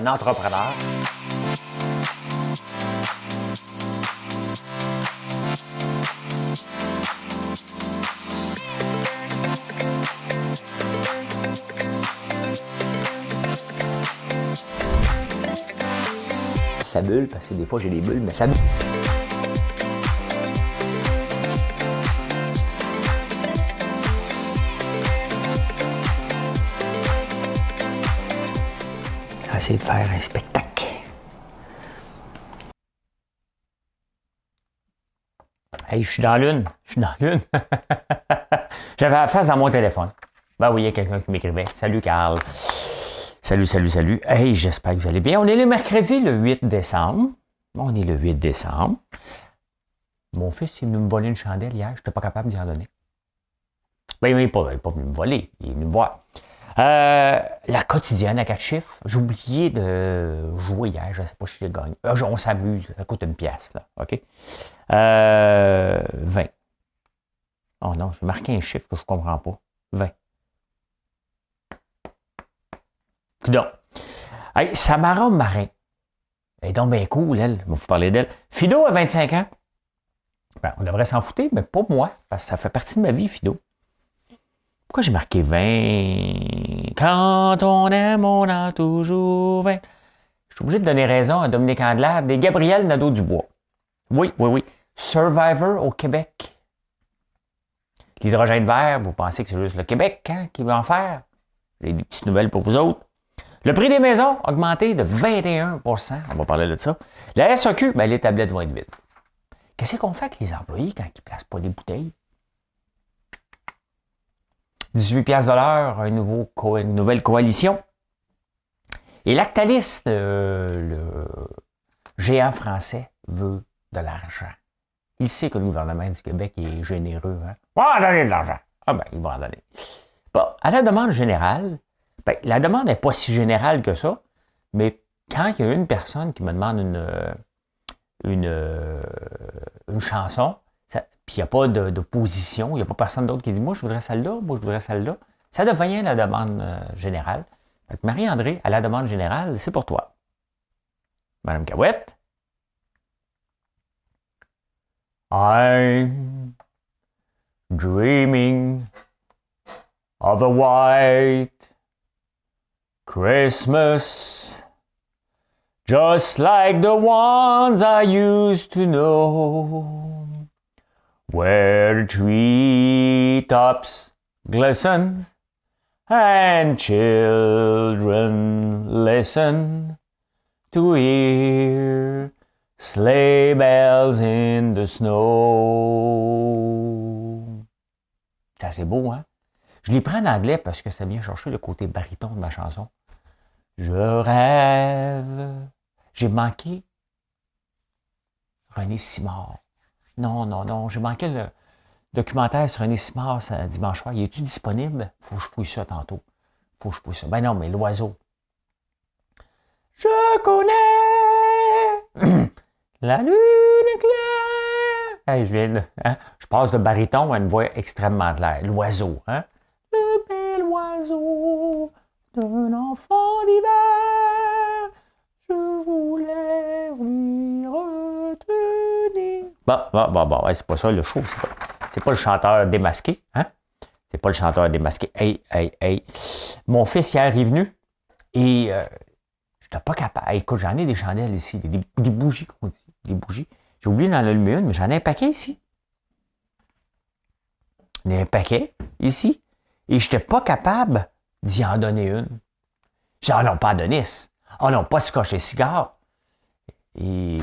Un entrepreneur. Ça bulle, parce que des fois j'ai des bulles, mais ça bulle. Essayer de faire un spectacle. Hey, je suis dans l'une. J'avais la face dans mon téléphone. Ben oui, il y a quelqu'un qui m'écrivait. Salut, Carl. Salut. Hey, j'espère que vous allez bien. On est le mercredi, le 8 décembre. Mon fils, il est venu me voler une chandelle hier. Je n'étais pas capable d'y en donner. Ben, il n'est pas venu me voler. Il est venu me voir. La quotidienne à 4 chiffres. J'ai oublié de jouer hier. Je ne sais pas si j'ai gagné. On s'amuse. Ça coûte une pièce, là. OK? 20. Oh non, j'ai marqué un chiffre que je ne comprends pas. 20. Coudonc. Hey, Samara Marin. Elle est donc bien cool, elle. Je vais vous parler d'elle. Fido a 25 ans. Ben, on devrait s'en foutre, mais pas moi, parce que ça fait partie de ma vie, Fido. Pourquoi j'ai marqué 20? Quand on aime, on a toujours 20. Je suis obligé de donner raison à Dominique Andelade et Gabriel Nadeau-Dubois. Oui. Survivor au Québec. L'hydrogène vert, vous pensez que c'est juste le Québec qui va en faire? J'ai des petites nouvelles pour vous autres. Le prix des maisons a augmenté de 21 %. On va parler de ça. La SAQ, ben, les tablettes vont être vides. Qu'est-ce qu'on fait avec les employés quand ils ne placent pas des bouteilles? 18 $ de l'heure, une nouvelle coalition. Et Lactalis, le géant français, veut de l'argent. Il sait que le gouvernement du Québec est généreux. On va en donner de l'argent. Ah ben, il va en donner. Bon, à la demande générale, ben, la demande n'est pas si générale que ça, mais quand il y a une personne qui me demande une chanson, puis il n'y a pas d'opposition, il n'y a pas personne d'autre qui dit « Moi, je voudrais celle-là », ça devient la demande générale. Marie-André, à la demande générale, c'est pour toi. Madame Cahouette. I'm dreaming of a white Christmas, just like the ones I used to know, where the treetops glisten and children listen to hear sleigh bells in the snow. C'est assez beau, hein? Je les prends en anglais parce que ça vient chercher le côté baryton de ma chanson. Je rêve. J'ai manqué René Simard. Non. J'ai manqué le documentaire sur René Simard dimanche soir. Il est-tu disponible? Faut que je fouille ça tantôt. Ben non, mais l'oiseau. Je connais la lune est claire. Hey, je passe de baryton à une voix extrêmement claire. L'oiseau, hein? Le bel oiseau d'un enfant d'hiver, je voulais lui retenir. Bon, ouais, c'est pas ça le show, c'est pas le chanteur démasqué, hein? C'est pas le chanteur démasqué. Hey. Mon fils hier est venu et j'étais pas capable. Hey, écoute, j'en ai des chandelles ici, des bougies, qu'on dit, des bougies. J'ai oublié d'en allumer une, mais j'en ai un paquet ici. J'en ai un paquet ici. Et je n'étais pas capable d'y en donner une. J'ai dit, oh non, pas Adonis. Oh non, pas Scotch et cigare. Et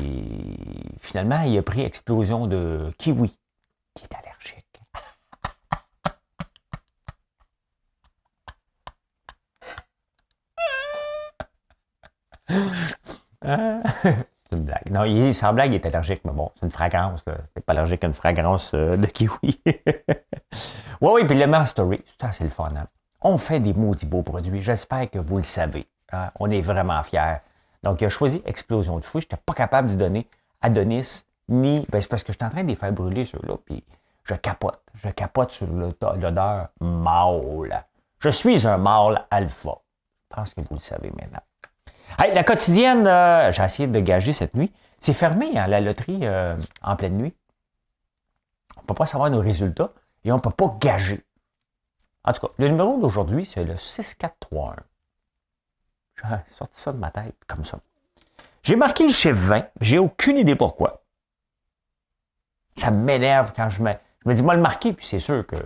finalement, il a pris explosion de kiwi, qui est allergique. C'est une blague. Non, sans blague, il est allergique, mais bon, c'est une fragrance. Il n'est pas allergique à une fragrance de kiwi. Oui, puis le Mastery, c'est le fun. Hein? On fait des maudits beaux produits. J'espère que vous le savez. Hein? On est vraiment fiers. Donc, il a choisi Explosion de fruits. Je n'étais pas capable de donner Adonis, ni... Ben, c'est parce que je suis en train de les faire brûler, ceux-là, puis je capote. Je capote sur l'odeur mâle. Je suis un mâle alpha. Je pense que vous le savez maintenant. Hey, la quotidienne, j'ai essayé de gager cette nuit. C'est fermé, hein, la loterie en pleine nuit. On ne peut pas savoir nos résultats et on ne peut pas gager. En tout cas, le numéro d'aujourd'hui, c'est le 6431. J'ai sorti ça de ma tête, comme ça. J'ai marqué le chiffre 20. J'ai aucune idée pourquoi. Ça m'énerve quand je me dis, moi le marquer, puis c'est sûr que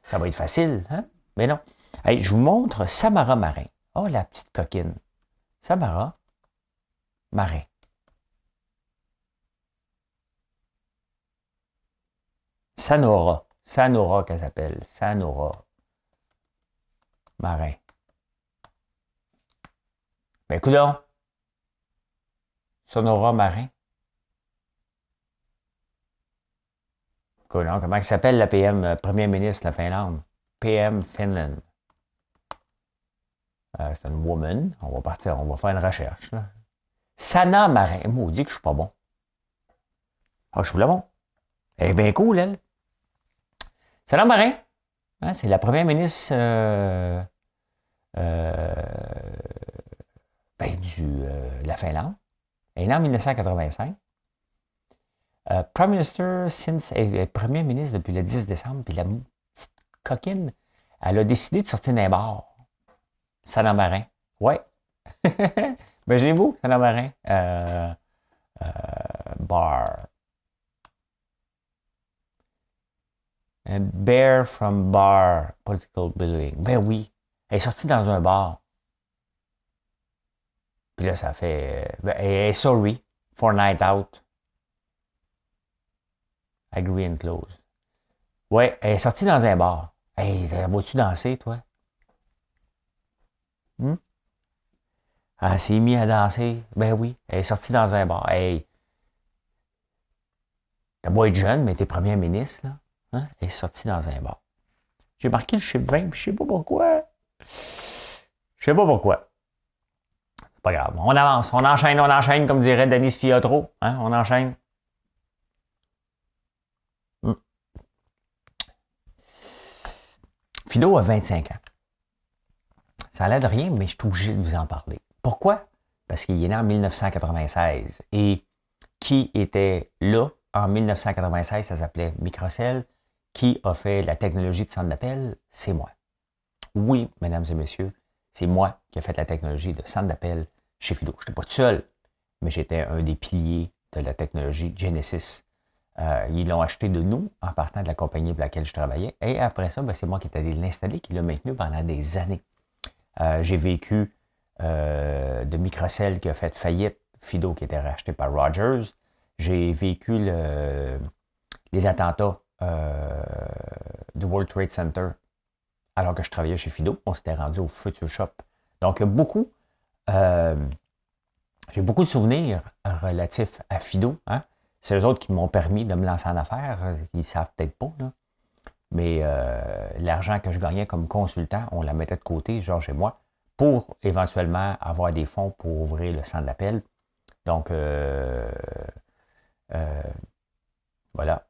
ça va être facile. Hein? Mais non. Hey, je vous montre Samara Marin. Oh, la petite coquine. Samara Marin. Sanora. Sanora qu'elle s'appelle. Sanora Marin. Ben, coudonc. Sonora Marin. Coudonc, comment elle s'appelle la PM, Premier ministre de la Finlande? PM Finland. C'est une woman. On va partir, on va faire une recherche. Là. Sanna Marin. Maudit que je suis pas bon. Ah, je suis bon. Elle est bien cool, elle. Sanna Marin. Hein, c'est la première ministre de la Finlande. Elle est née en 1985. Prime Minister since elle est Premier ministre depuis le 10 décembre. Puis la petite coquine, elle a décidé de sortir d'un bar. Sanna Marin. Ouais. Imaginez-vous, Sanna Marin. Bar. Bear from bar. Political building. Ben oui. Elle est sortie dans un bar. Puis là, ça fait... elle est sorry for night out. Agree and close. Ouais, elle est sortie dans un bar. Hey, vas-tu danser, toi? Elle s'est mise à danser. Ben oui, elle est sortie dans un bar. Hey, t'as beau être jeune, mais t'es premier ministre, là. Hein? Elle est sortie dans un bar. J'ai marqué le chiffre 20, puis je sais pas pourquoi. Je sais pas pourquoi. C'est pas grave. On avance, on enchaîne, comme dirait Denis Fiotro. Hein? On enchaîne. Fido a 25 ans. Ça a l'air de rien, mais je suis obligé de vous en parler. Pourquoi? Parce qu'il est né en 1996. Et qui était là en 1996? Ça s'appelait Microcell. Qui a fait la technologie de centre d'appel? C'est moi. Oui, mesdames et messieurs, c'est moi qui ai fait la technologie de centre d'appel chez Fido. Je n'étais pas tout seul, mais j'étais un des piliers de la technologie Genesis. Ils l'ont acheté de nous en partant de la compagnie pour laquelle je travaillais. Et après ça, c'est moi qui étais allé l'installer, qui l'a maintenu pendant des années. J'ai vécu de Microcell qui a fait faillite, Fido qui était racheté par Rogers. J'ai vécu les attentats du World Trade Center alors que je travaillais chez Fido. On s'était rendu au Future Shop. Donc, j'ai beaucoup de souvenirs relatifs à Fido. Hein? C'est eux autres qui m'ont permis de me lancer en affaires. Ils ne savent peut-être pas, là. Mais l'argent que je gagnais comme consultant, on la mettait de côté, Georges et moi, pour éventuellement avoir des fonds pour ouvrir le centre d'appel. Donc, voilà.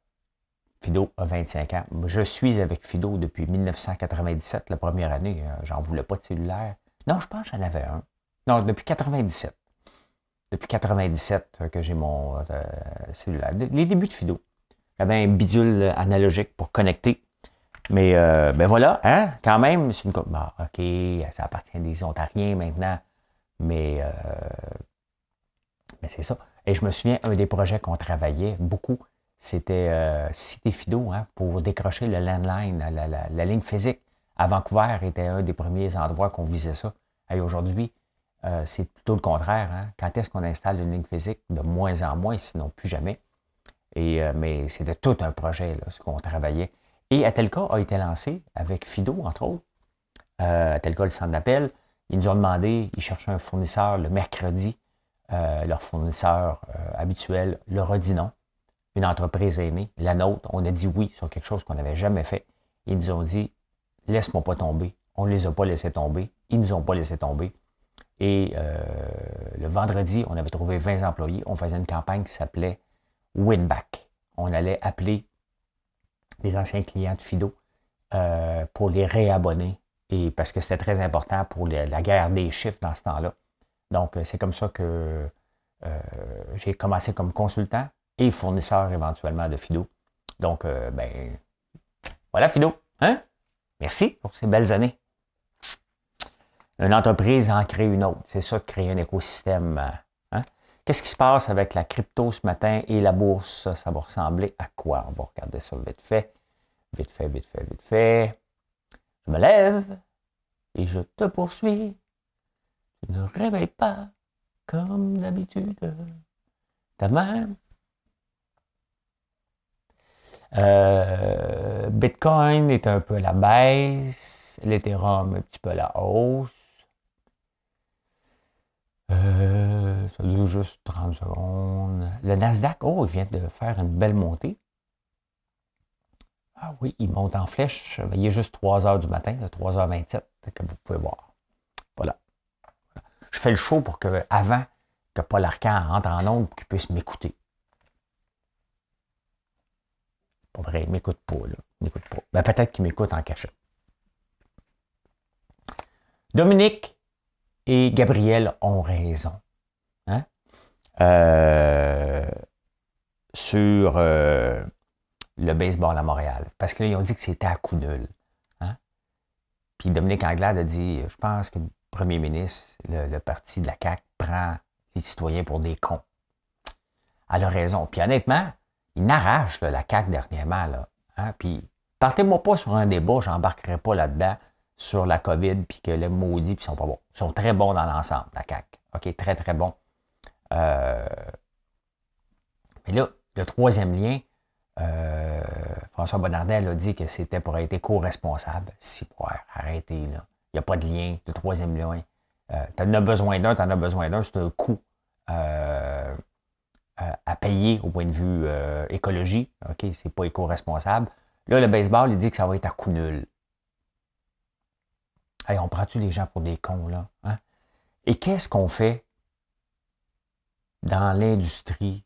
Fido a 25 ans. Je suis avec Fido depuis 1997, la première année. J'en voulais pas de cellulaire. Non, je pense que j'en avais un. Non, depuis 97. Depuis 97 que j'ai mon cellulaire. Les débuts de Fido. J'avais un bidule analogique pour connecter. Mais voilà, hein, quand même, c'est une... Bon, OK, ça appartient à des Ontariens maintenant. Mais c'est ça. Et je me souviens, un des projets qu'on travaillait beaucoup, c'était Cité Fido, hein, pour décrocher le landline, la ligne physique. À Vancouver était un des premiers endroits qu'on visait ça. Et aujourd'hui, c'est plutôt le contraire. Hein. Quand est-ce qu'on installe une ligne physique? De moins en moins, sinon plus jamais. Mais c'était tout un projet, là, ce qu'on travaillait. Et Atelka a été lancé avec Fido, entre autres. Atelka, le centre d'appel, ils nous ont demandé, ils cherchaient un fournisseur le mercredi. Leur fournisseur habituel leur a dit non. Une entreprise aînée, la nôtre, on a dit oui sur quelque chose qu'on n'avait jamais fait. Ils nous ont dit, laisse-moi pas tomber. On ne les a pas laissés tomber. Ils ne nous ont pas laissé tomber. Et le vendredi, on avait trouvé 20 employés. On faisait une campagne qui s'appelait Winback. On allait appeler les anciens clients de Fido pour les réabonner. Et parce que c'était très important pour la guerre des chiffres dans ce temps-là. Donc, c'est comme ça que j'ai commencé comme consultant et fournisseur éventuellement de Fido. Donc, voilà Fido. Hein? Merci pour ces belles années. Une entreprise en crée une autre. C'est ça, de créer un écosystème. Hein? Qu'est-ce qui se passe avec la crypto ce matin et la bourse? Ça va ressembler à quoi? On va regarder ça vite fait. Vite fait, vite fait, vite fait. Je me lève et je te poursuis. Tu ne réveilles pas comme d'habitude. Ta même. Bitcoin est un peu à la baisse. L'Ethereum un petit peu à la hausse. Ça dure juste 30 secondes. Le Nasdaq, il vient de faire une belle montée. Ah oui, il monte en flèche. Il est juste 3 heures du matin, 3h27, comme vous pouvez voir. Voilà. Je fais le show pour que, avant que Paul Arcand rentre en ondes pour qu'il puisse m'écouter. Pas vrai, il ne m'écoute pas, là. Il m'écoute pas. Ben, peut-être qu'il m'écoute en cachette. Dominique et Gabriel ont raison. Hein? Sur le baseball à Montréal. Parce qu'ils ont dit que c'était à coup nul. Hein? Puis Dominique Anglade a dit, je pense que le premier ministre, le parti de la CAQ, prend les citoyens pour des cons. Elle a raison. Puis honnêtement, il n'arrache la CAQ dernièrement. Là, hein? Puis partez-moi pas sur un débat, je n'embarquerai pas là-dedans sur la COVID, puis que les maudits, puis ils sont pas bons. Ils sont très bons dans l'ensemble, la CAQ. OK, très, très bons. Mais là, le troisième lien, François Bonnardel a dit que c'était pour être éco-responsable. Si, arrêtez, là. Il n'y a pas de lien, de troisième lien. Tu en as besoin d'un, c'est un coût à payer au point de vue écologie. OK, c'est pas éco-responsable. Là, le baseball, il dit que ça va être à coût nul. Hey, on prend-tu les gens pour des cons, là? Hein? Et qu'est-ce qu'on fait dans l'industrie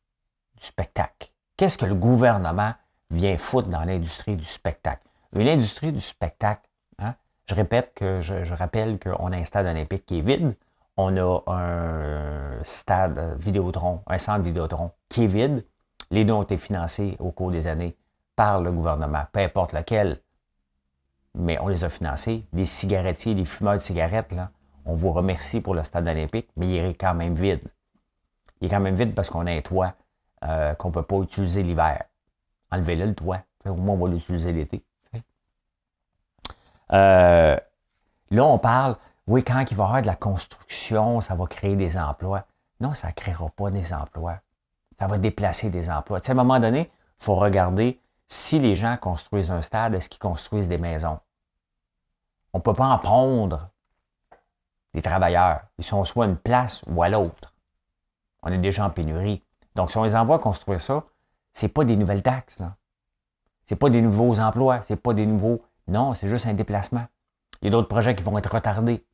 du spectacle? Qu'est-ce que le gouvernement vient foutre dans l'industrie du spectacle? Une industrie du spectacle, hein? Je rappelle qu'on a un stade olympique qui est vide. On a un stade Vidéotron, un centre Vidéotron qui est vide. Les deux ont été financés au cours des années par le gouvernement, peu importe lequel, mais on les a financés. Les cigarettiers, les fumeurs de cigarettes, là, on vous remercie pour le stade olympique, mais il est quand même vide. Il est quand même vide parce qu'on a un toit qu'on ne peut pas utiliser l'hiver. Enlevez-le, le toit. Au moins, on va l'utiliser l'été. Là, on parle, oui, quand il va y avoir de la construction, ça va créer des emplois. Non, ça ne créera pas des emplois. Ça va déplacer des emplois. Tu sais, à un moment donné, il faut regarder si les gens construisent un stade, est-ce qu'ils construisent des maisons? On ne peut pas en prendre des travailleurs. Ils sont soit à une place ou à l'autre. On est déjà en pénurie. Donc, si on les envoie construire ça, ce n'est pas des nouvelles taxes. Ce n'est pas des nouveaux emplois. Ce n'est pas des nouveaux... Non, c'est juste un déplacement. Il y a d'autres projets qui vont être retardés.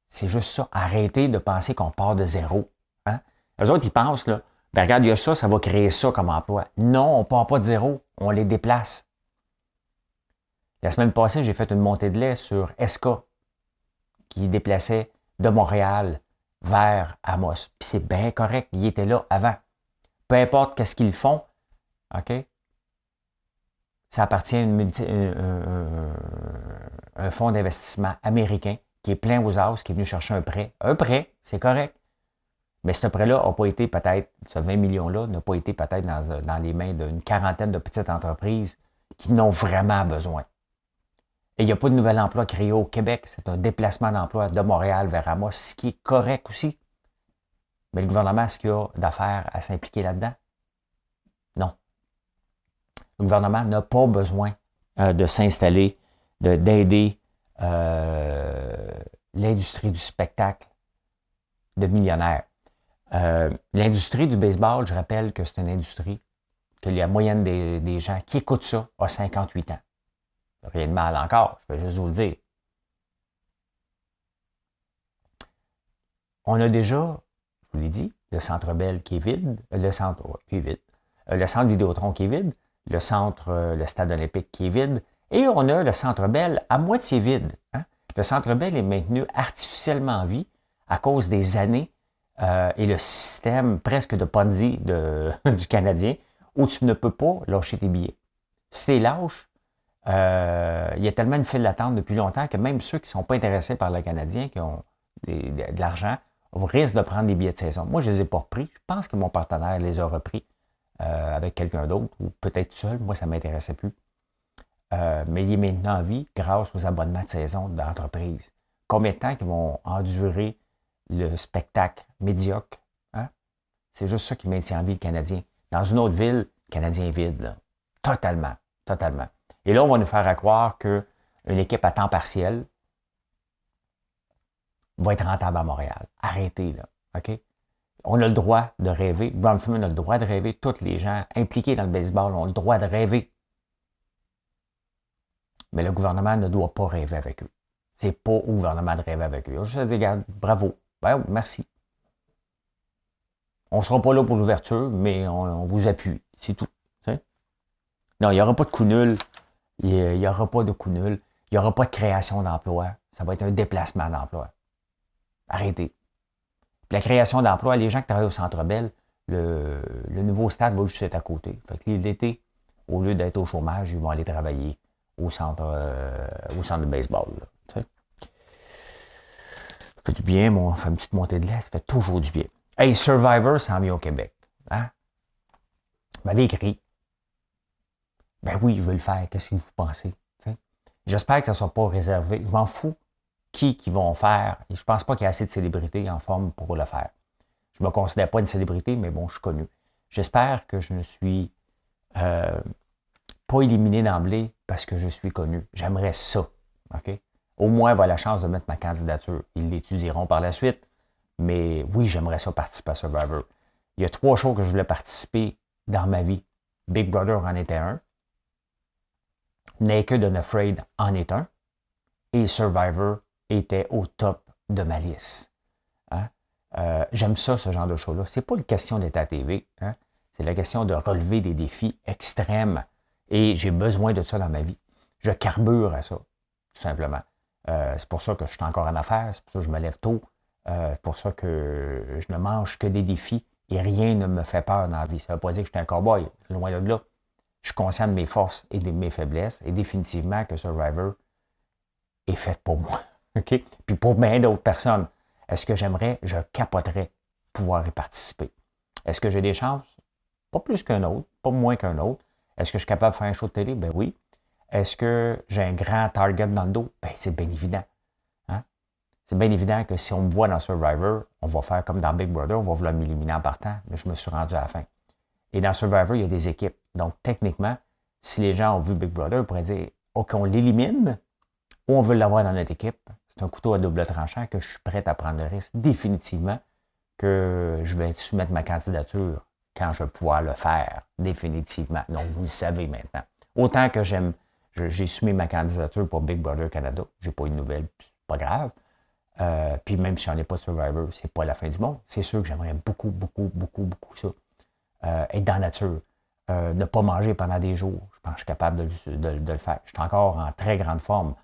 C'est juste ça. Arrêtez de penser qu'on part de zéro. Hein? Les autres, ils pensent, là, ben regarde, il y a ça, ça va créer ça comme emploi. Non, on ne part pas de zéro. On les déplace. La semaine passée, j'ai fait une montée de lait sur ESCA qui déplaçait de Montréal vers Amos. Puis c'est bien correct, ils étaient là avant. Peu importe qu'est-ce qu'ils font, OK? Ça appartient à un fonds d'investissement américain qui est plein aux as, qui est venu chercher un prêt. Un prêt, c'est correct. Mais ce prêt-là n'a pas été peut-être, ce 20 millions-là n'a pas été peut-être dans les mains d'une quarantaine de petites entreprises qui n'ont vraiment besoin. Et il n'y a pas de nouvel emploi créé au Québec. C'est un déplacement d'emploi de Montréal vers Amos, ce qui est correct aussi. Mais le gouvernement, est-ce qu'il y a d'affaires à s'impliquer là-dedans? Non. Le gouvernement n'a pas besoin de s'installer, d'aider l'industrie du spectacle de millionnaires. L'industrie du baseball, je rappelle que c'est une industrie que la moyenne des gens qui écoutent ça a 58 ans. Rien de mal encore, je vais juste vous le dire. On a déjà, je vous l'ai dit, le Centre Bell qui est vide, le centre Vidéotron qui est vide, le Stade olympique qui est vide, et on a le Centre Bell à moitié vide. Hein? Le Centre Bell est maintenu artificiellement en vie à cause des années et le système presque de Ponzi du Canadien où tu ne peux pas lâcher tes billets. Si tu lâches, il y a tellement une file d'attente depuis longtemps que même ceux qui ne sont pas intéressés par le Canadien, qui ont de l'argent, risquent de prendre des billets de saison. Moi, je ne les ai pas repris. Je pense que mon partenaire les a repris avec quelqu'un d'autre ou peut-être seul. Moi, ça ne m'intéressait plus. Mais il est maintenant en vie grâce aux abonnements de saison d'entreprise. Combien de temps ils vont endurer le spectacle médiocre? Hein? C'est juste ça qui maintient en vie le Canadien. Dans une autre ville, le Canadien est vide. Là. Totalement. Totalement. Et là, on va nous faire croire qu'une équipe à temps partiel va être rentable à Montréal. Arrêtez, là. OK? On a le droit de rêver. Bronfman a le droit de rêver. Tous les gens impliqués dans le baseball ont le droit de rêver. Mais le gouvernement ne doit pas rêver avec eux. C'est pas au gouvernement de rêver avec eux. Je dis, regarde, bravo. Ben, merci. On ne sera pas là pour l'ouverture, mais on vous appuie. C'est tout. T'sais? Non, il n'y aura pas de coup nul. Il n'y aura pas de coup nul. Il n'y aura pas de création d'emploi. Ça va être un déplacement d'emploi. Arrêtez. Puis la création d'emploi, les gens qui travaillent au Centre Bell, le nouveau stade va juste être à côté. Fait que l'été, au lieu d'être au chômage, ils vont aller travailler au centre de baseball. Là, ça fait du bien, on fait une petite montée de lait, ça fait toujours du bien. Hey, Survivor s'en vient au Québec. Hein? Vous m'avez écrit. Ben oui, je vais le faire. Qu'est-ce que vous pensez? T'sais? J'espère que ça ne soit pas réservé. Je m'en fous qui vont faire. Et je ne pense pas qu'il y ait assez de célébrités en forme pour le faire. Je ne me considère pas une célébrité, mais bon, je suis connu. J'espère que je ne suis pas éliminé d'emblée parce que je suis connu. J'aimerais ça. OK? Au moins avoir la chance de mettre ma candidature. Ils l'étudieront par la suite. Mais oui, j'aimerais ça participer à Survivor. Il y a 3 shows que je voulais participer dans ma vie. Big Brother en était un. Naked and Afraid en est un. Et Survivor était au top de ma liste. Hein? J'aime ça, ce genre de show-là. C'est pas une question d'être à la TV. Hein? C'est la question de relever des défis extrêmes. Et j'ai besoin de ça dans ma vie. Je carbure à ça, tout simplement. C'est pour ça que je suis encore en affaires. C'est pour ça que je me lève tôt. C'est pour ça que je ne mange que des défis et rien ne me fait peur dans la vie. Ça ne veut pas dire que je suis un cow-boy. Loin de là. Je suis conscient de mes forces et de mes faiblesses. Et définitivement que Survivor est fait pour moi. OK? Puis pour bien d'autres personnes, est-ce que j'aimerais, je capoterais pouvoir y participer? Est-ce que j'ai des chances? Pas plus qu'un autre, pas moins qu'un autre. Est-ce que je suis capable de faire un show de télé? Ben oui. Est-ce que j'ai un grand target dans le dos? Ben c'est bien évident. Hein? C'est bien évident que si on me voit dans Survivor, on va faire comme dans Big Brother, on va vouloir m'éliminer en partant, mais je me suis rendu à la fin. Et dans Survivor, il y a des équipes. Donc, techniquement, si les gens ont vu Big Brother, ils pourraient dire OK, on l'élimine ou on veut l'avoir dans notre équipe. C'est un couteau à double tranchant que je suis prêt à prendre le risque définitivement que je vais soumettre ma candidature quand je vais pouvoir le faire, définitivement. Donc, vous le savez maintenant. Autant que j'ai soumis ma candidature pour Big Brother Canada, j'ai pas eu de nouvelles, pas grave. Puis même si j'en ai pas de Survivor, c'est pas la fin du monde. C'est sûr que j'aimerais beaucoup, beaucoup, beaucoup, beaucoup ça. Être dans la nature. Ne pas manger pendant des jours. Je pense que je suis capable de le faire. Je suis encore en très grande forme,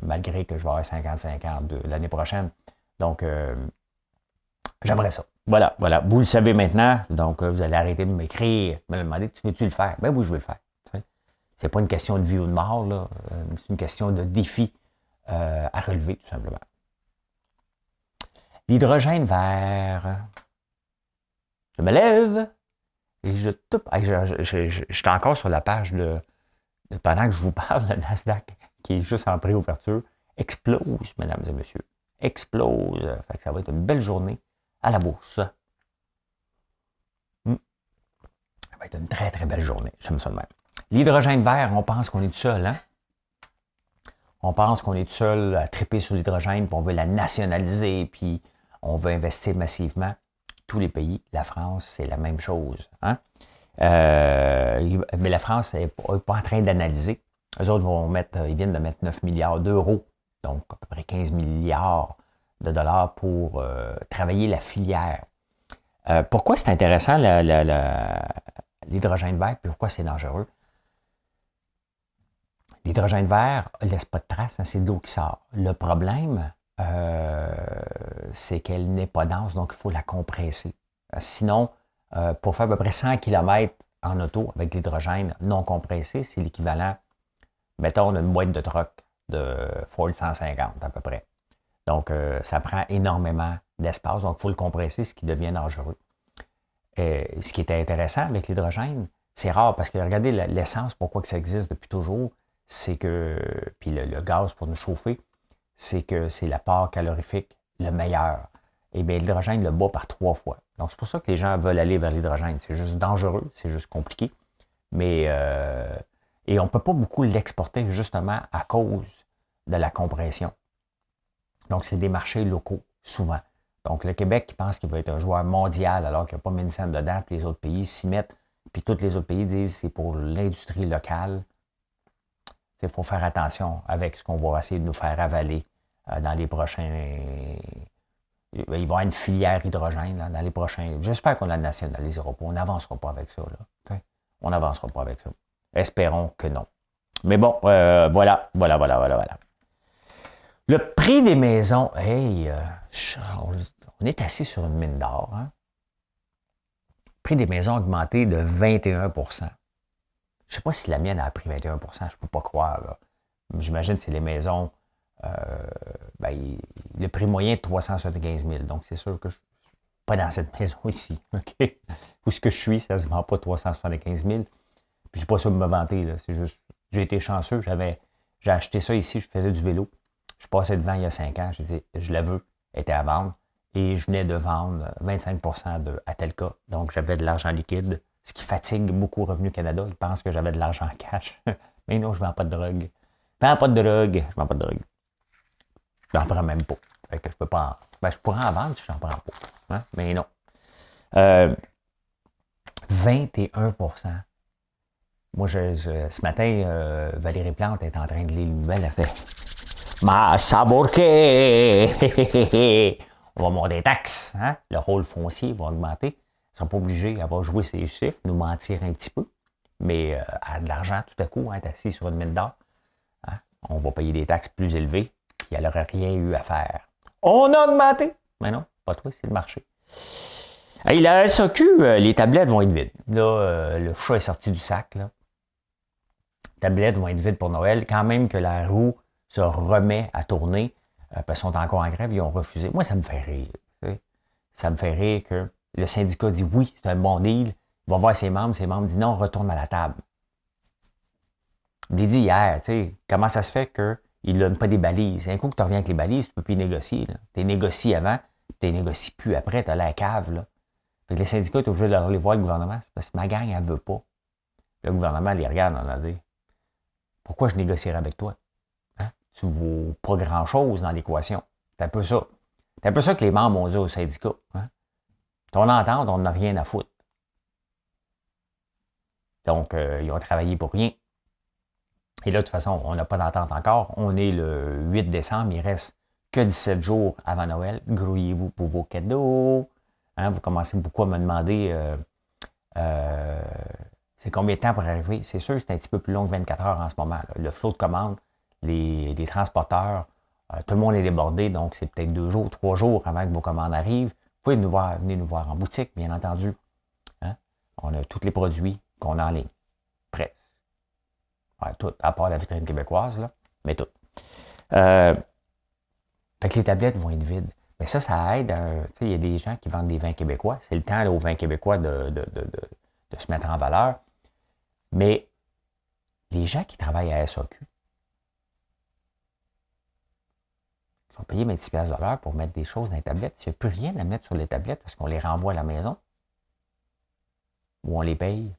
malgré que je vais avoir 55 ans l'année prochaine. Donc, j'aimerais ça. Voilà. Vous le savez maintenant. Donc, vous allez arrêter de m'écrire, me demander, tu veux-tu le faire? Ben oui, je veux le faire. C'est pas une question de vie ou de mort, là. C'est une question de défi à relever, tout simplement. L'hydrogène vert. Je me lève et je suis encore sur la page pendant que je vous parle, le Nasdaq, qui est juste en préouverture, explose, mesdames et messieurs. Explose. Fait que ça va être une belle journée à la bourse. Ça va être une très, très belle journée. J'aime ça de même. L'hydrogène vert, on pense qu'on est tout seul, hein? On pense qu'on est tout seul à triper sur l'hydrogène, puis on veut la nationaliser, puis on veut investir massivement. Tous les pays, la France, c'est la même chose. Hein? Mais la France n'est pas en train d'analyser. Eux autres ils viennent de mettre 9 milliards d'euros, donc à peu près 15 milliards de dollars pour travailler la filière. Pourquoi c'est intéressant l'hydrogène vert, puis pourquoi c'est dangereux? L'hydrogène vert ne laisse pas de traces, hein, c'est de l'eau qui sort. Le problème, c'est qu'elle n'est pas dense, donc il faut la compresser. Sinon, pour faire à peu près 100 km en auto avec l'hydrogène non compressé, c'est l'équivalent, mettons, d'une boîte de truck de Ford 150 à peu près. Donc, ça prend énormément d'espace, donc il faut le compresser, ce qui devient dangereux. Ce qui est intéressant avec l'hydrogène, c'est rare parce que regardez l'essence, pourquoi que ça existe depuis toujours, c'est que, puis le gaz pour nous chauffer, c'est que c'est l'apport calorifique le meilleur. Et bien, l'hydrogène le bat par 3 fois. Donc, c'est pour ça que les gens veulent aller vers l'hydrogène. C'est juste dangereux, c'est juste compliqué. Mais, et on ne peut pas beaucoup l'exporter justement à cause de la compression. Donc, c'est des marchés locaux, souvent. Donc, le Québec qui pense qu'il va être un joueur mondial alors qu'il n'y a pas mille cents dedans, puis les autres pays s'y mettent, puis tous les autres pays disent que c'est pour l'industrie locale. Il faut faire attention avec ce qu'on va essayer de nous faire avaler dans les prochains... Il va y avoir une filière hydrogène là, dans les prochains... J'espère qu'on la nationalisera pas. On n'avancera pas avec ça. Là. On n'avancera pas avec ça. Espérons que non. Mais bon, voilà. Le prix des maisons, hey, on est assis sur une mine d'or. Hein? Le prix des maisons a augmenté de 21 Je ne sais pas si la mienne a pris 21 je ne peux pas croire. Là. J'imagine que c'est les maisons, le prix moyen est 375 000. Donc, c'est sûr que je ne suis pas dans cette maison ici. Okay? Où ce que je suis, ça ne se vend pas 375 000. Puis, je ne suis pas sûr de me vanter. Là. C'est juste, j'ai été chanceux. J'ai acheté ça ici, je faisais du vélo. Je passais devant il y a 5 ans, j'ai dit, je la veux, elle était à vendre. Et je venais de vendre 25 à Telca. Donc, j'avais de l'argent liquide, ce qui fatigue beaucoup Revenu Canada. Ils pensent que j'avais de l'argent en cash. Mais non, je ne vends pas de drogue. Je ne vends pas de drogue. Je n'en prends même pas. Fait que je peux pas je pourrais en vendre si je n'en prends pas. Hein? Mais non. 21 Moi, ce matin, Valérie Plante est en train de lire une nouvelle affaire. Ma sabourqué! On va monter des taxes. Hein? Le rôle foncier va augmenter. Ils ne seront pas obligés, elle va jouer ses chiffres, nous mentir un petit peu. Mais elle a de l'argent tout à coup, hein, assis sur une mine d'or. Hein? On va payer des taxes plus élevées, puis elle n'aurait rien eu à faire. On a augmenté! Mais non, pas toi, c'est le marché. Et la SAQ, les tablettes vont être vides. Là, le chat est sorti du sac. Là. Les tablettes vont être vides pour Noël. Quand même que la roue se remet à tourner, parce qu'ils sont encore en grève, ils ont refusé. Moi, ça me fait rire. Ça me fait rire que le syndicat dit oui, c'est un bon deal. Il va voir ses membres disent non, retourne à la table. Je l'ai dit hier, comment ça se fait qu'ils ne donnent pas des balises? Un coup que tu reviens avec les balises, tu ne peux plus négocier. Tu négocies avant, tu ne négocies plus après, tu as la cave. Là. Fait que les syndicats sont obligés d'aller voir le gouvernement. C'est parce que ma gang, elle ne veut pas. Le gouvernement les regarde, on a dit pourquoi je négocierais avec toi? Tu ne vaux pas grand-chose dans l'équation. C'est un peu ça. C'est un peu ça que les membres ont dit au syndicat. Hein? Ton entente, on n'a rien à foutre. Donc, ils ont travaillé pour rien. Et là, de toute façon, on n'a pas d'entente encore. On est le 8 décembre. Il ne reste que 17 jours avant Noël. Grouillez-vous pour vos cadeaux. Hein? Vous commencez beaucoup à me demander c'est combien de temps pour arriver. C'est sûr que c'est un petit peu plus long que 24 heures en ce moment. Là. Le flot de commandes, les transporteurs, tout le monde est débordé, donc c'est peut-être 2 jours, 3 jours avant que vos commandes arrivent. Vous pouvez venir nous voir en boutique, bien entendu. Hein? On a tous les produits qu'on a en ligne. Presque. Ouais, tout, à part la vitrine québécoise, là, mais tout. Fait que les tablettes vont être vides. Mais ça aide. Il y a des gens qui vendent des vins québécois. C'est le temps là, aux vins québécois de se mettre en valeur. Mais les gens qui travaillent à SAQ, sont payés 26 $ de l'heure pour mettre des choses dans les tablettes. S'il n'y a plus rien à mettre sur les tablettes, est-ce qu'on les renvoie à la maison? Ou on les paye?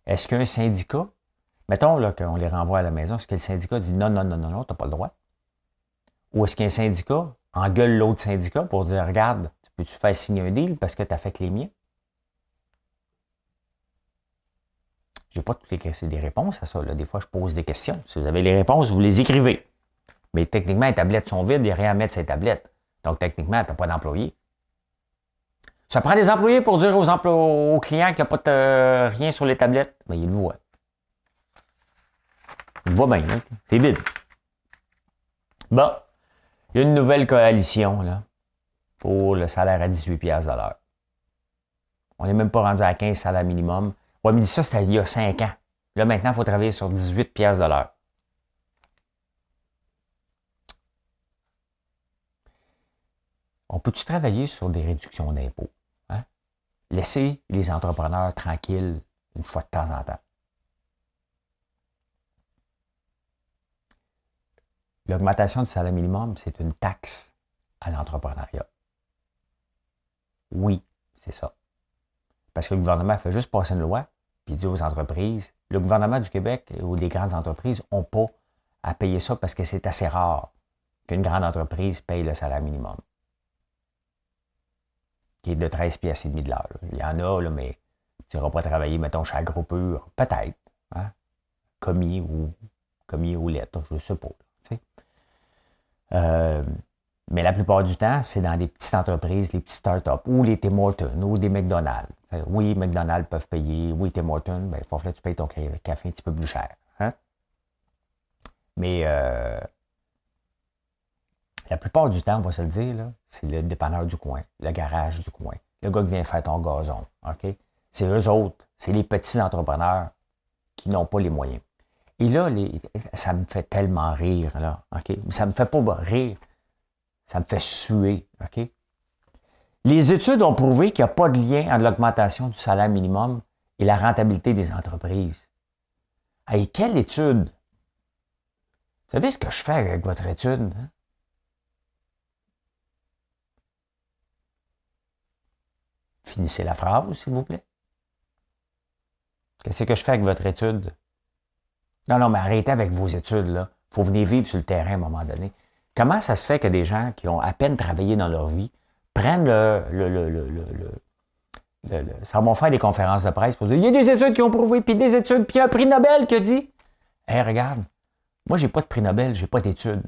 Est-ce qu'un syndicat, mettons là, qu'on les renvoie à la maison, est-ce que le syndicat dit non, tu n'as pas le droit? Ou est-ce qu'un syndicat engueule l'autre syndicat pour dire regarde, peux-tu faire signer un deal parce que tu as fait que les miens? Je n'ai pas toutes des réponses à ça. Là. Des fois, je pose des questions. Si vous avez les réponses, vous les écrivez. Mais techniquement, les tablettes sont vides, il n'y a rien à mettre sur les tablettes. Donc, techniquement, tu n'as pas d'employés. Ça prend des employés pour dire aux clients qu'il n'y a pas rien sur les tablettes. Bien, ils le voient. va bien, là. C'est vide. Bon, il y a une nouvelle coalition là, pour le salaire à 18$ de l'heure. On n'est même pas rendu à 15 salaires minimum. Ouais, mais ça, c'était il y a 5 ans. Là, maintenant, il faut travailler sur 18$ de l'heure. On peut-tu travailler sur des réductions d'impôts? Hein? Laisser les entrepreneurs tranquilles une fois de temps en temps. L'augmentation du salaire minimum, c'est une taxe à l'entrepreneuriat. Oui, c'est ça. Parce que le gouvernement fait juste passer une loi, puis il dit aux entreprises, le gouvernement du Québec ou les grandes entreprises n'ont pas à payer ça parce que c'est assez rare qu'une grande entreprise paye le salaire minimum, qui est de 13 piastres et demi de l'heure. Il y en a, là, mais tu n'iras pas travailler, mettons, chez Agropur, peut-être, hein? commis ou lettre, je ne sais pas. Mais la plupart du temps, c'est dans des petites entreprises, les petites startups, ou les Tim Hortons, ou des McDonald's. Oui, McDonald's peuvent payer, oui, Tim Hortons, ben, il faut que tu payes ton café un petit peu plus cher. Hein? Mais la plupart du temps, on va se le dire, là, c'est le dépanneur du coin, le garage du coin, le gars qui vient faire ton gazon. OK? C'est eux autres, c'est les petits entrepreneurs qui n'ont pas les moyens. Et là, ça me fait tellement rire, là. OK? Ça me fait pas rire. Ça me fait suer. OK? Les études ont prouvé qu'il n'y a pas de lien entre l'augmentation du salaire minimum et la rentabilité des entreprises. Hey, quelle étude? Vous savez ce que je fais avec votre étude? Hein? Finissez la phrase, s'il vous plaît. Qu'est-ce que je fais avec votre étude? Non, mais arrêtez avec vos études, là. Il faut venir vivre sur le terrain à un moment donné. Comment ça se fait que des gens qui ont à peine travaillé dans leur vie prennent ça vont faire des conférences de presse pour dire il y a des études qui ont prouvé, puis des études, puis un prix Nobel qui a dit hey, regarde, moi, j'ai pas de prix Nobel, j'ai pas d'études.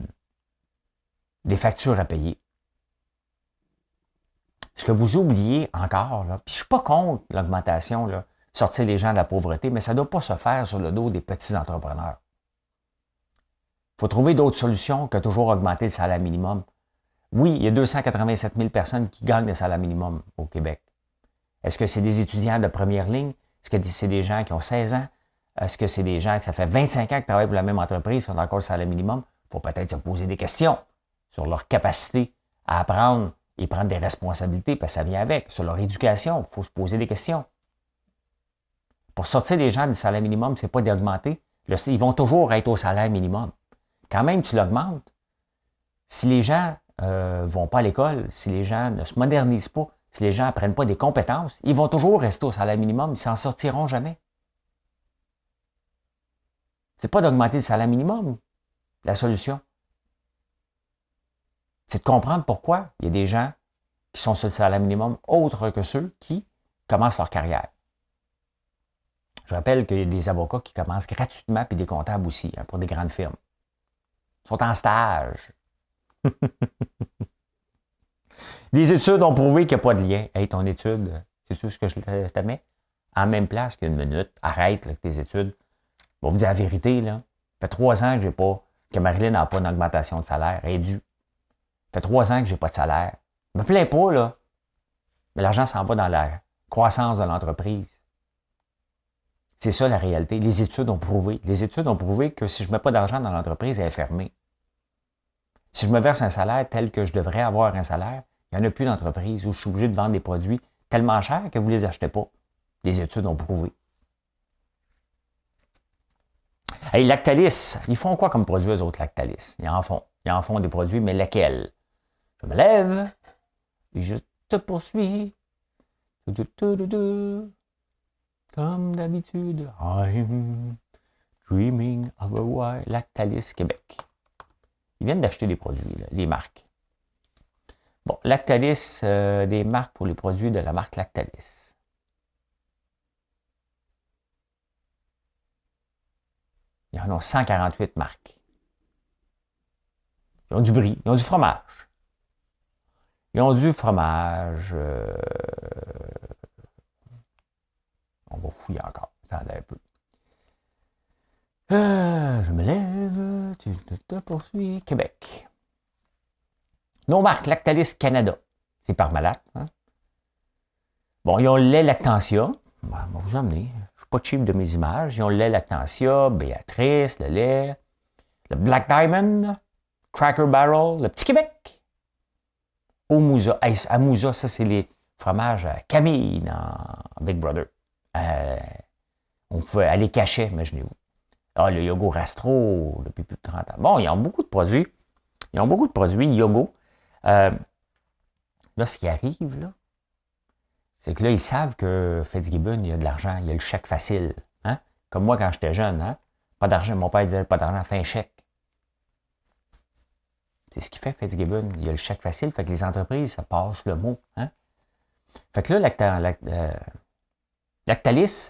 Des factures à payer. Ce que vous oubliez encore, là, puis je suis pas contre l'augmentation, là, sortir les gens de la pauvreté, mais ça ne doit pas se faire sur le dos des petits entrepreneurs. Il faut trouver d'autres solutions que toujours augmenter le salaire minimum. Oui, il y a 287 000 personnes qui gagnent le salaire minimum au Québec. Est-ce que c'est des étudiants de première ligne? Est-ce que c'est des gens qui ont 16 ans? Est-ce que c'est des gens que ça fait 25 ans qu'ils travaillent pour la même entreprise, qui ont encore le salaire minimum? Il faut peut-être se poser des questions sur leur capacité à apprendre et prendre des responsabilités, parce que ça vient avec. Sur leur éducation, il faut se poser des questions. Pour sortir les gens du salaire minimum, ce n'est pas d'augmenter. Ils vont toujours être au salaire minimum. Quand même, tu l'augmentes. Si les gens ne vont pas à l'école, si les gens ne se modernisent pas, si les gens n'apprennent pas des compétences, ils vont toujours rester au salaire minimum, ils ne s'en sortiront jamais. Ce n'est pas d'augmenter le salaire minimum, la solution. C'est de comprendre pourquoi il y a des gens qui sont sur le salaire minimum autres que ceux qui commencent leur carrière. Je rappelle qu'il y a des avocats qui commencent gratuitement, puis des comptables aussi, hein, pour des grandes firmes. Ils sont en stage. Les études ont prouvé qu'il n'y a pas de lien. Hey, ton étude, c'est tout ce que je te mets? En même place qu'une minute. Arrête là, avec tes études. Je vais vous dire la vérité, là. Ça fait 3 ans que Marilyn n'a pas d'augmentation de salaire. Elle est due. Ça fait 3 ans que je n'ai pas de salaire. Je me plains pas, là. Mais l'argent s'en va dans la croissance de l'entreprise. C'est ça la réalité. Les études ont prouvé. Les études ont prouvé que si je ne mets pas d'argent dans l'entreprise, elle est fermée. Si je me verse un salaire tel que je devrais avoir un salaire, il n'y en a plus d'entreprise où je suis obligé de vendre des produits tellement chers que vous ne les achetez pas. Les études ont prouvé. Hey, Lactalis, ils font quoi comme produit, eux autres, Lactalis? Ils en font. Ils en font des produits, mais lesquels? Je me lève et je te poursuis. Comme d'habitude, I'm dreaming of a while. Lactalis Québec. Ils viennent d'acheter des produits, là, les marques. Bon, Lactalis, des marques pour les produits de la marque Lactalis. Il y en a 148 marques. Ils ont du brie, ils ont du fromage. Ils ont du fromage. On va fouiller encore. Attendez un peu. Je me lève, tu te poursuis. Québec. Nos marques, Lactalis Canada. C'est Parmalat. Hein? Bon, ils ont le lait Lactantia. Bon, on va vous emmener. Je ne suis pas cheap de mes images. Ils ont le lait Lactantia, Béatrice, le lait, le Black Diamond, Cracker Barrel, le Petit Québec. Amouza. Hey, Amouza, ça, c'est les fromages à Camille dans Big Brother. On pouvait aller cacher, imaginez-vous. Ah, le yogourt Astro, depuis plus de 30 ans. Bon, ils ont beaucoup de produits. Ils ont beaucoup de produits Yogo. Là, ce qui arrive, là, c'est que là, ils savent que Fitzgibbon, il y a de l'argent, il y a le chèque facile. Hein? Comme moi, quand j'étais jeune, hein? Pas d'argent. Mon père disait pas d'argent, fais un chèque. C'est ce qui fait Fitzgibbon. Il y a le chèque facile, fait que les entreprises, ça passe le mot. Hein? Fait que là, Lactalis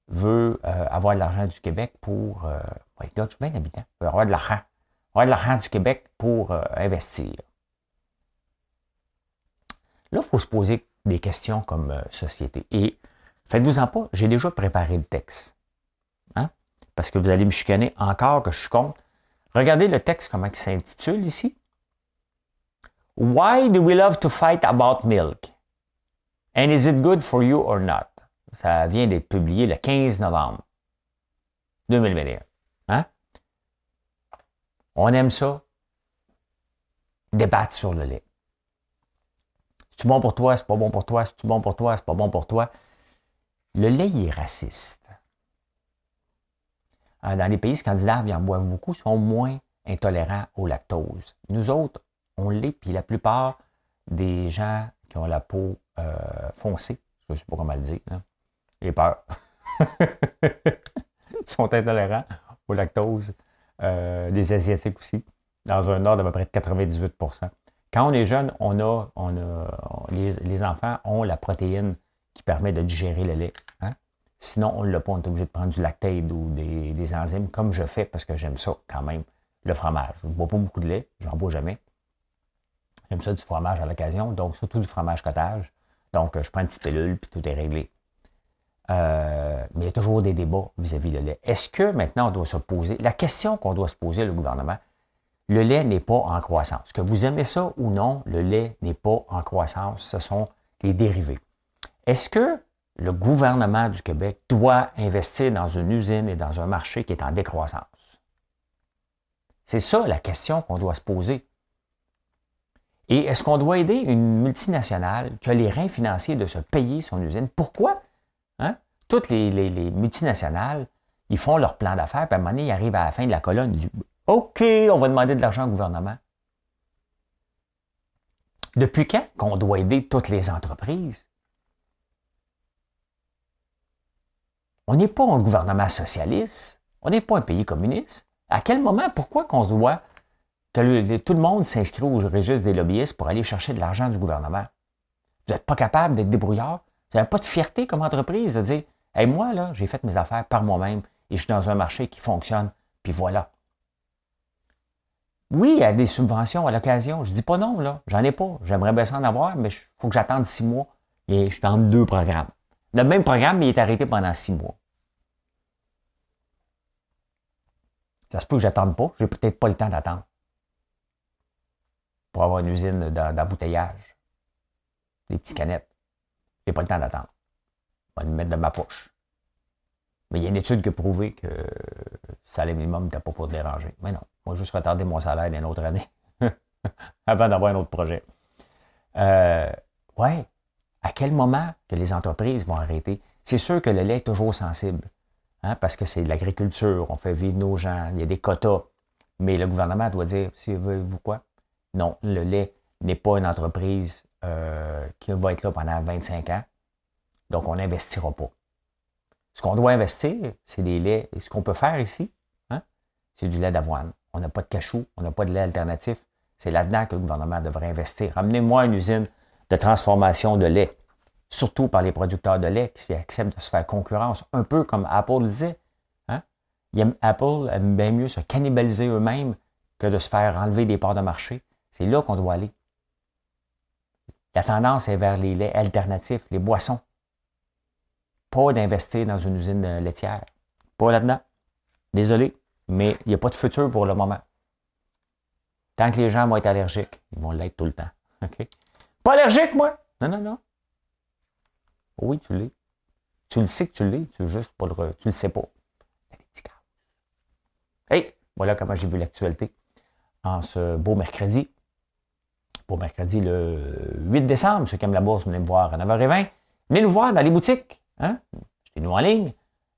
veut avoir de l'argent du Québec pour... ouais, là, je suis bien habitant. Veut avoir de l'argent. Avoir de l'argent du Québec pour investir. Là, il faut se poser des questions comme société. Et faites-vous-en pas, j'ai déjà préparé le texte. Hein? Parce que vous allez me chicaner encore que je suis contre. Regardez le texte, comment il s'intitule ici. Why do we love to fight about milk? And is it good for you or not? Ça vient d'être publié le 15 novembre 2021. Hein? On aime ça. Débattre sur le lait. C'est bon pour toi, c'est pas bon pour toi, c'est bon pour toi, c'est pas bon pour toi. Le lait, il est raciste. Dans les pays scandinaves, ils en boivent beaucoup, ils sont moins intolérants au lactose. Nous autres, on l'est, puis la plupart des gens qui ont la peau foncée, je ne sais pas comment le dire, hein, j'ai peur, sont intolérants au lactose. Les Asiatiques aussi, dans un ordre d'à peu près de 98%. Quand on est jeune, les enfants ont la protéine qui permet de digérer le lait. Hein? Sinon, on ne l'a pas, on est obligé de prendre du lactate ou des enzymes, comme je fais, parce que j'aime ça quand même, le fromage. Je ne bois pas beaucoup de lait, j'en bois jamais. J'aime ça du fromage à l'occasion, donc surtout du fromage cottage. Donc, je prends une petite pilule, puis tout est réglé. Mais il y a toujours des débats vis-à-vis le lait. Est-ce que maintenant, on doit se poser, la question qu'on doit se poser, le gouvernement, le lait n'est pas en croissance. Que vous aimez ça ou non, le lait n'est pas en croissance. Ce sont les dérivés. Est-ce que le gouvernement du Québec doit investir dans une usine et dans un marché qui est en décroissance? C'est ça la question qu'on doit se poser. Et est-ce qu'on doit aider une multinationale qui a les reins financiers de se payer son usine? Pourquoi? Hein? Toutes les multinationales, ils font leur plan d'affaires, puis à un moment donné, ils arrivent à la fin de la colonne, ils disent « OK, on va demander de l'argent au gouvernement. » Depuis quand qu'on doit aider toutes les entreprises? On n'est pas un gouvernement socialiste. On n'est pas un pays communiste. À quel moment, pourquoi qu'on doit que tout le monde s'inscrit au registre des lobbyistes pour aller chercher de l'argent du gouvernement? Vous n'êtes pas capable d'être débrouillard? Vous n'avez pas de fierté comme entreprise de dire « Hey, moi, là, j'ai fait mes affaires par moi-même et je suis dans un marché qui fonctionne, puis voilà. » Oui, il y a des subventions à l'occasion. Je ne dis pas non, là. J'en ai pas. J'aimerais bien ça en avoir, mais il faut que j'attende 6 mois. Et je suis dans 2 programmes. Le même programme, mais il est arrêté pendant 6 mois. Ça se peut que j'attende pas. J'ai peut-être pas le temps d'attendre. Pour avoir une usine d'embouteillage. Des petites canettes. J'ai pas le temps d'attendre. Je vais le mettre dans ma poche. Mais il y a une étude qui a prouvé que le salaire minimum n'était pas pour déranger. Mais non. Moi, juste retarder mon salaire d'une autre année. Avant d'avoir un autre projet. Ouais. À quel moment que les entreprises vont arrêter? C'est sûr que le lait est toujours sensible. Hein, parce que c'est de l'agriculture. On fait vivre nos gens. Il y a des quotas. Mais le gouvernement doit dire, si vous quoi? Non, le lait n'est pas une entreprise qui va être là pendant 25 ans. Donc, on n'investira pas. Ce qu'on doit investir, c'est des laits. Et ce qu'on peut faire ici, hein, c'est du lait d'avoine. On n'a pas de cachou, on n'a pas de lait alternatif. C'est là-dedans que le gouvernement devrait investir. Ramenez-moi une usine de transformation de lait, surtout par les producteurs de lait qui acceptent de se faire concurrence, un peu comme Apple le disait. Hein? Apple aime bien mieux se cannibaliser eux-mêmes que de se faire enlever des parts de marché. C'est là qu'on doit aller. La tendance est vers les laits alternatifs, les boissons. Pas d'investir dans une usine laitière. Pas là-dedans. Désolé, mais il n'y a pas de futur pour le moment. Tant que les gens vont être allergiques, ils vont l'être tout le temps. OK? Pas allergique, moi? Non, non, non. Oui, tu l'es. Tu le sais que tu l'es, tu le sais pas. Il y a des petits cas. Hey, voilà comment j'ai vu l'actualité en ce beau mercredi. Beau mercredi, le 8 décembre. Ceux qui aiment la bourse, venez me voir à 9h20. Venez nous voir dans les boutiques. Hein? Achetez-nous en ligne.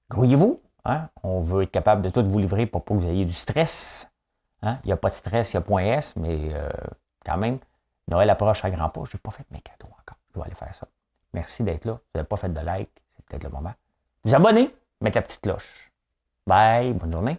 Grouillez-vous. Hein? On veut être capable de tout vous livrer pour pas que vous ayez du stress. Hein? Il n'y a pas de stress, il y a point S, mais quand même, Noël approche à grands pas. Je n'ai pas fait mes cadeaux encore. Je dois aller faire ça. Merci d'être là. Vous n'avez pas fait de like. C'est peut-être le moment. Vous abonnez, mettez la petite cloche. Bye, bonne journée.